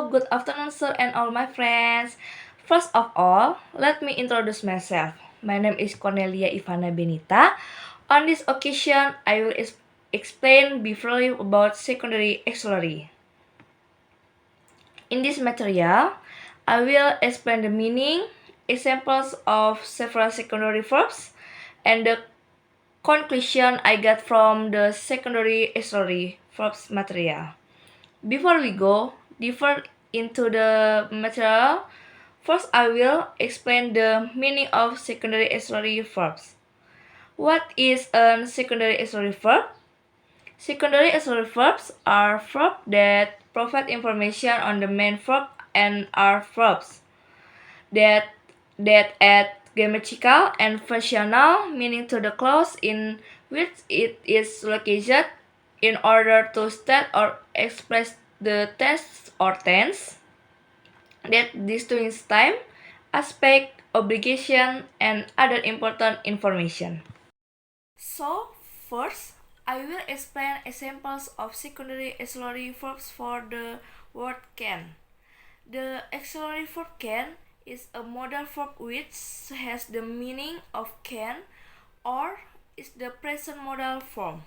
good afternoon, sir, and all my friends. First of all, let me introduce myself. My name is Cornelia Ivana Benita. On this occasion, I will explain briefly about secondary auxiliary. In this material, I will explain the meaning, examples of several secondary verbs, and the conclusion I got from the secondary auxiliary verbs material. Before we go deeper into the material, first I will explain the meaning of secondary auxiliary verbs. What is a secondary auxiliary verb? Secondary auxiliary verbs are verbs that provide information on the main verb and are verbs that add grammatical and functional meaning to the clause in which it is located in order to state or express the tense or tense that distinguishes time, aspect, obligation, and other important information. So, first, I will explain examples of secondary auxiliary verbs for the word can. The auxiliary verb can is a modal verb which has the meaning of can or is the present modal form.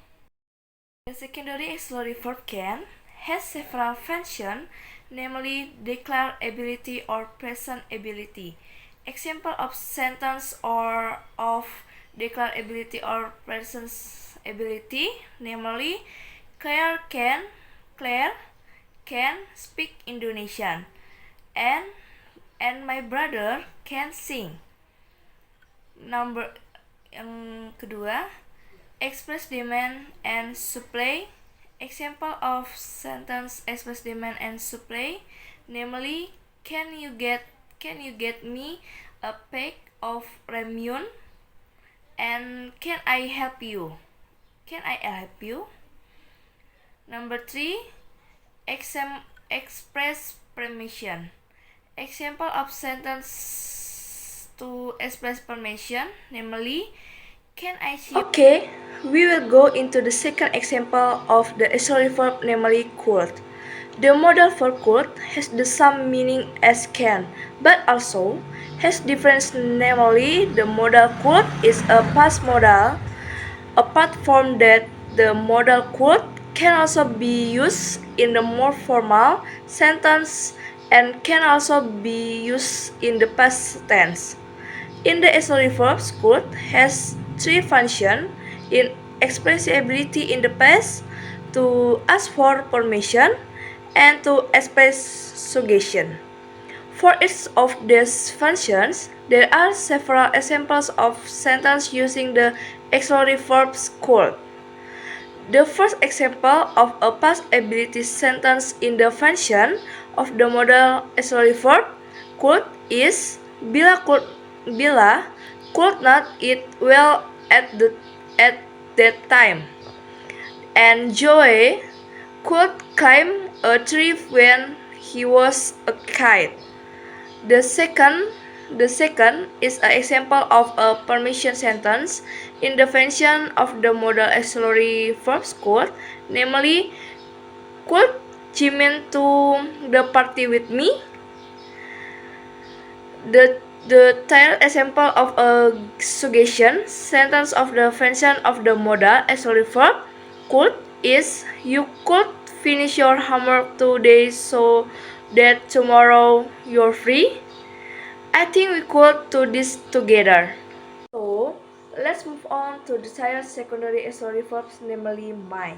The secondary auxiliary verb can has several functions, namely declare ability or present ability. Example of sentence or of declare ability or present ability, namely Claire can speak Indonesian and my brother can sing. Number yang kedua, express demand and supply. Example of sentence express demand and supply, namely can you get me a pack of ramyun and can I help you? Can I help you? Number 3, express permission. Example of sentence to express permission, namely can I see? Okay, we will go into the second example of the auxiliary verb, namely could. The modal verb could has the same meaning as can, but also has difference, namely the modal could is a past modal. Apart from that, the modal could can also be used in the more formal sentence and can also be used in the past tense. In the auxiliary verbs, could has three functions in express ability in the past, to ask for permission, and to express suggestion. For each of these functions, there are several examples of sentences using the auxiliary verbs could. The first example of a past ability sentence in the function of the modal auxiliary verb could is Bila could not eat well at that time, and Joey could climb a tree when he was a kid. The second is an example of a permission sentence in the function of the modal auxiliary verbs could, namely could Jimin to the party with me? The third example of a suggestion sentence of the function of the modal auxiliary verb could is you could finish your homework today so that tomorrow you're free. I think we could do this together. So let's move on to the third secondary auxiliary verbs, namely my.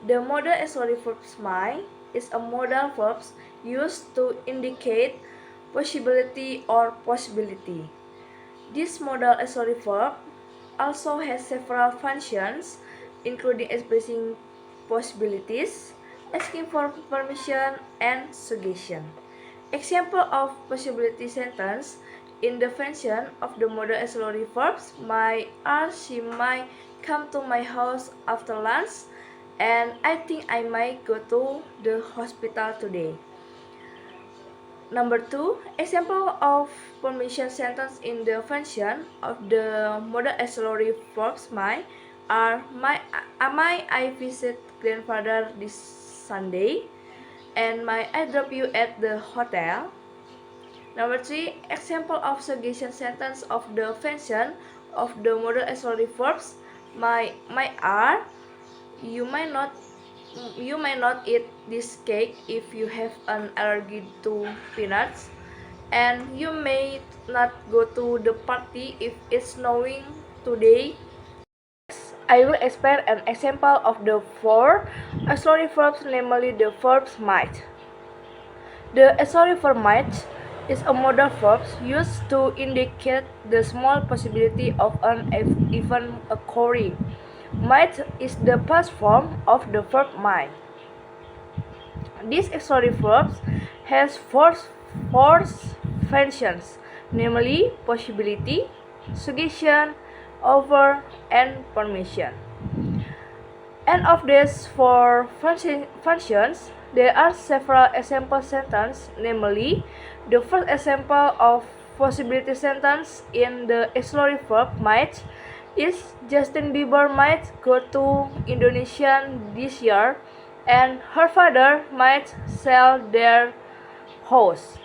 The modal auxiliary verb my is a modal verb used to indicate possibility or possibility. This modal auxiliary verb also has several functions, including expressing possibilities, asking for permission, and suggestion. Example of possibility sentence in the function of the modal auxiliary verbs my or she might come to my house after lunch, and I think I might go to the hospital today. Number 2, example of permission sentence in the function of the modal auxiliary verbs my are I visit grandfather this Sunday, and I drop you at the hotel. Number 3, example of suggestion sentence of the function of the modal auxiliary verbs. My are. You might not eat this cake if you have an allergy to peanuts, and you may not go to the party if it's snowing today. I will explain an example of the four auxiliary verbs, namely the verbs might. The auxiliary verb might is a modal verb used to indicate the small possibility of an event occurring. Might is the past form of the verb might. This auxiliary verb has four functions, namely possibility, suggestion, offer, and permission. And of these four functions, there are several example sentences, namely, the first example of possibility sentence in the auxiliary verb might is Justin Bieber might go to Indonesia this year, and her father might sell their house.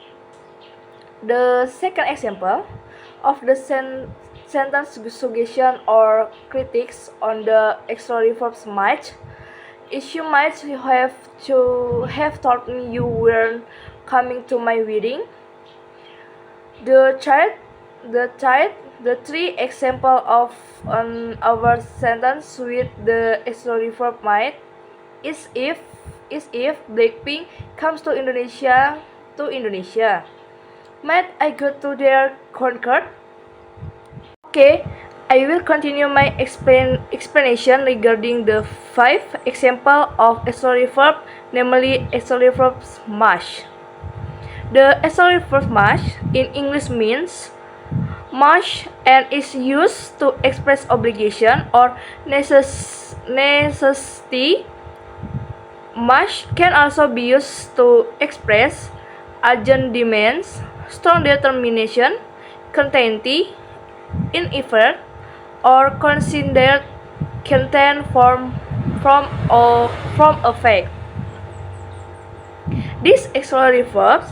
The second example of the sentence suggestion or critiques on the auxiliary verbs might is you might have told me you weren't coming to my wedding. The three example of our sentence with the auxiliary verb might is if Blackpink comes to Indonesia. Might I go to their concert? Okay, I will continue my explanation regarding the 5 example of auxiliary verb, namely auxiliary verbs must. The auxiliary verb must in English means must and is used to express obligation or necessity. Must can also be used to express urgent demands, strong determination, certainty, in effort, or considered content from a fact. This auxiliary verb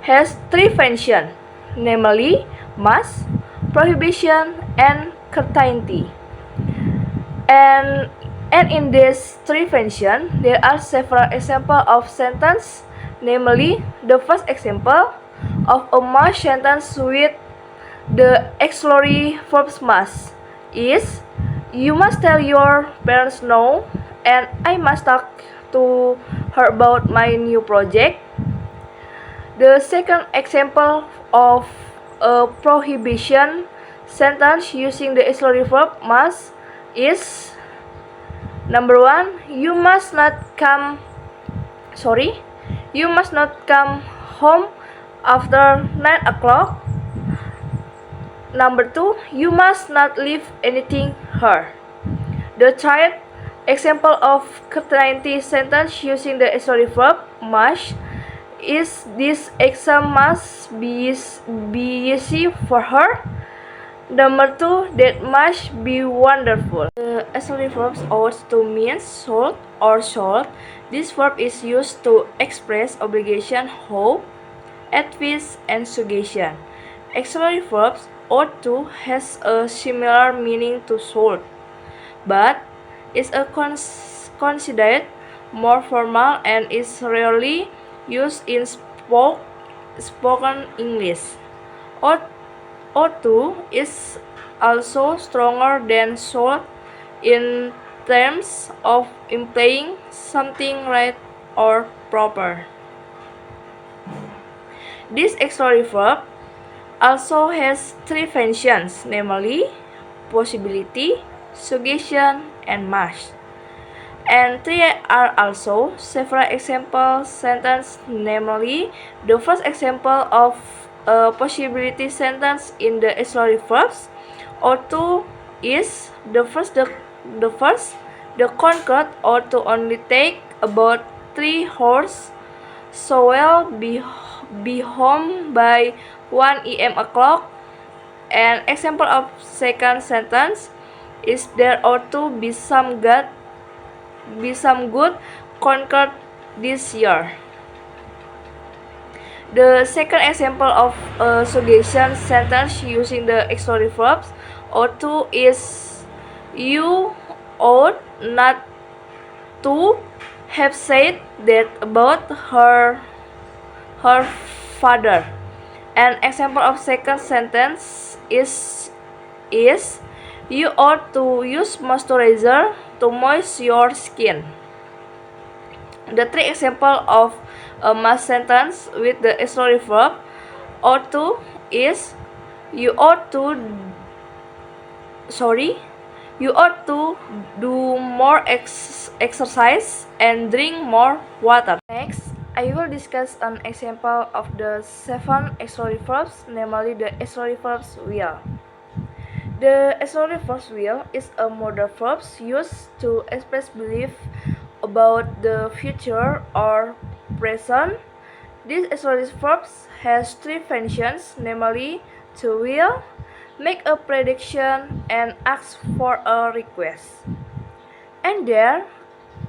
has 3 functions, namely must, prohibition, and certainty. And in these 3 functions, there are several examples of sentence, namely the first example of a must sentence with the auxiliary verb must is you must tell your parents no, and I must talk to her about my new project. The second example of a prohibition sentence using the auxiliary verb must is number 1, you must not come home after 9 o'clock. Number 2, you must not leave anything here. The third example of certainty sentence using the auxiliary verb must is this exam must be easy for her. Number 2, that must be wonderful. The auxiliary verbs ought to means should or should. This verb is used to express obligation, hope, advice, and suggestion. Auxiliary verbs ought to has a similar meaning to should, but is considered more formal and is rarely used in spoken English. Ought to is also stronger than should in terms of implying something right or proper. This auxiliary verb also has 3 functions, namely possibility, suggestion, and must. And 3 are also several example sentences, namely the first example of a possibility sentence in the auxiliary verbs ought to is the concrete ought to only take about 3 hours, so will be home by 1 o'clock. An example of second sentence is there ought to be some good concert this year. The second example of a suggestion sentence using the auxiliary verbs ought to is you ought not to have said that about her father. An example of second sentence is you ought to use moisturizer to moist your skin. The three example of a mass sentence with the auxiliary verb ought to is you ought to do more exercise and drink more water. Next, I will discuss an example of the 7 auxiliary verbs, namely the auxiliary verbs will. The auxiliary verb will is a modal verb used to express belief about the future or present. This auxiliary verb has three functions, namely to will, make a prediction, and ask for a request. And there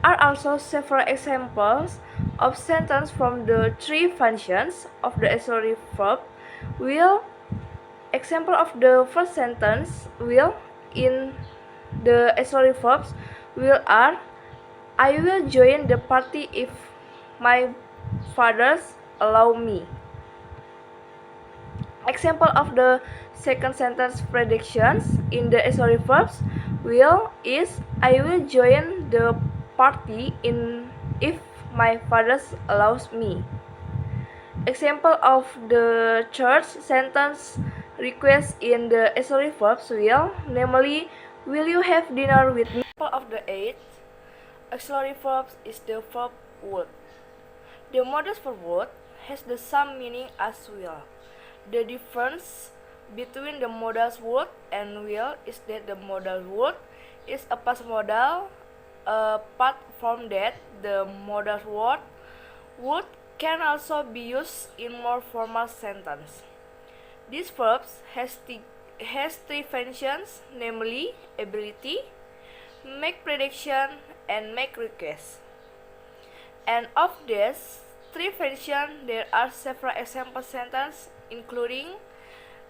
are also several examples of sentences from the three functions of the auxiliary verb will. Example of the first sentence will in the auxiliary verbs will are I will join the party if my fathers allow me. Example of the second sentence predictions in the auxiliary verbs will is I will join the party if my fathers allows me. Example of the third sentence request in the auxiliary verbs will, namely, will you have dinner with me? Example of the eighth auxiliary verbs is the verb would. The modal verb would has the same meaning as will. The difference between the modals would and will is that the modal would is a past modal. Apart from that, the modal would can also be used in more formal sentence. These verbs has three functions, namely ability, make prediction, and make request. And of these three functions, there are several example sentences, including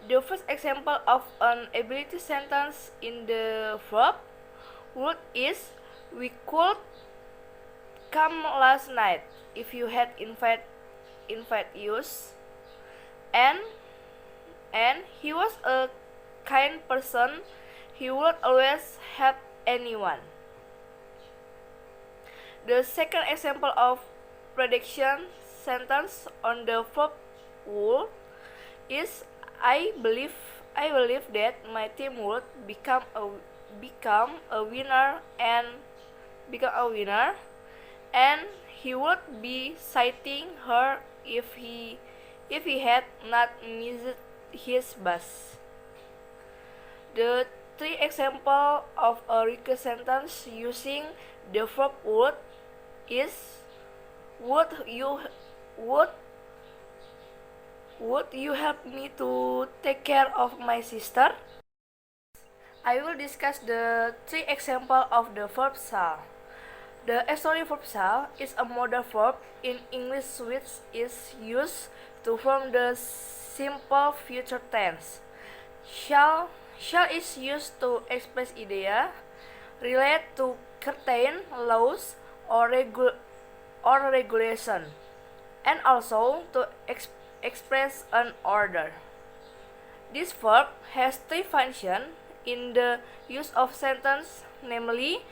the first example of an ability sentence in the verb would is we could come last night if you had invite us, and he was a kind person, he would always help anyone. The second example of prediction sentence on the verb would is I believe that my team would become a winner and he would be citing her if he had not missed his bus. The three example of a request sentence using the verb would is would you help me to take care of my sister? I will discuss the three example of the verb shall. The auxiliary verb shall is a modal verb in English which is used to form the simple future tense. Shall is used to express idea, relate to certain laws or regulation, and also to express an order. This verb has three functions in the use of sentence, namely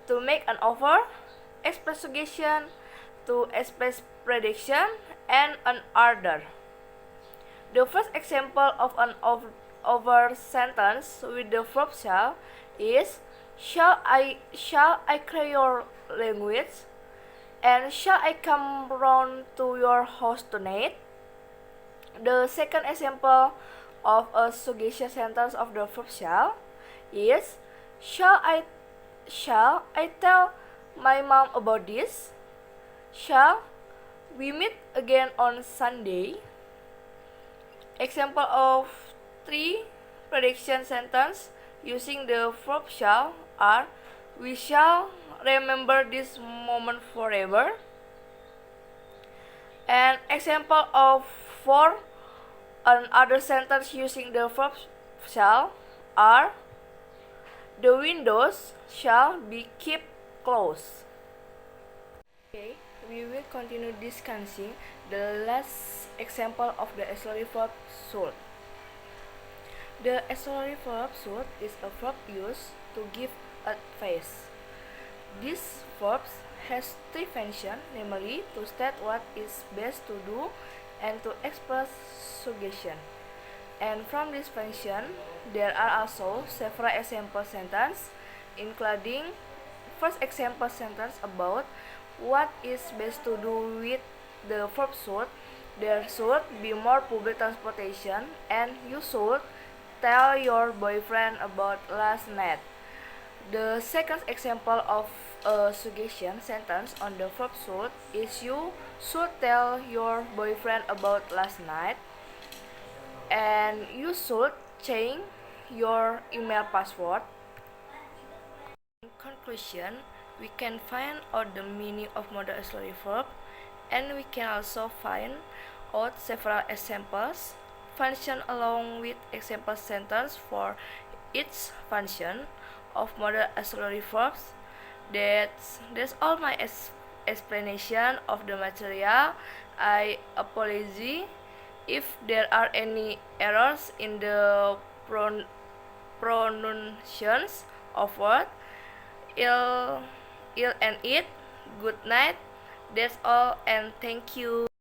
to make an offer, express suggestion, to express prediction, and an order. The first example of an over sentence with the verb shall is shall I clear your language, and shall I come round to your house tonight? The second example of a suggestion sentence of the verb shall is shall I tell my mom about this? Shall we meet again on Sunday? Example of three prediction sentence using the verb shall are we shall remember this moment forever. An example of For another sentence using the verb shall are: the windows shall be kept closed. Okay, we will continue discussing the last example of the auxiliary verb should. The auxiliary verb should is a verb used to give advice. This verb has three functions, namely to state what is best to do and to express suggestion. And from this function, there are also several example sentences, including first example sentence about what is best to do with the verb should. There should be more public transportation, and you should tell your boyfriend about last night. The second example of a suggestion sentence on the verb should is: you should tell your boyfriend about last night, and you should change your email password. In conclusion, we can find out the meaning of modal auxiliary verb, and we can also find out several examples function along with example sentence for each function of modal auxiliary verbs. That's all my explanation of the material. I apologize if there are any errors in the pronunciations of word. Ill and it. Good night. That's all, and thank you.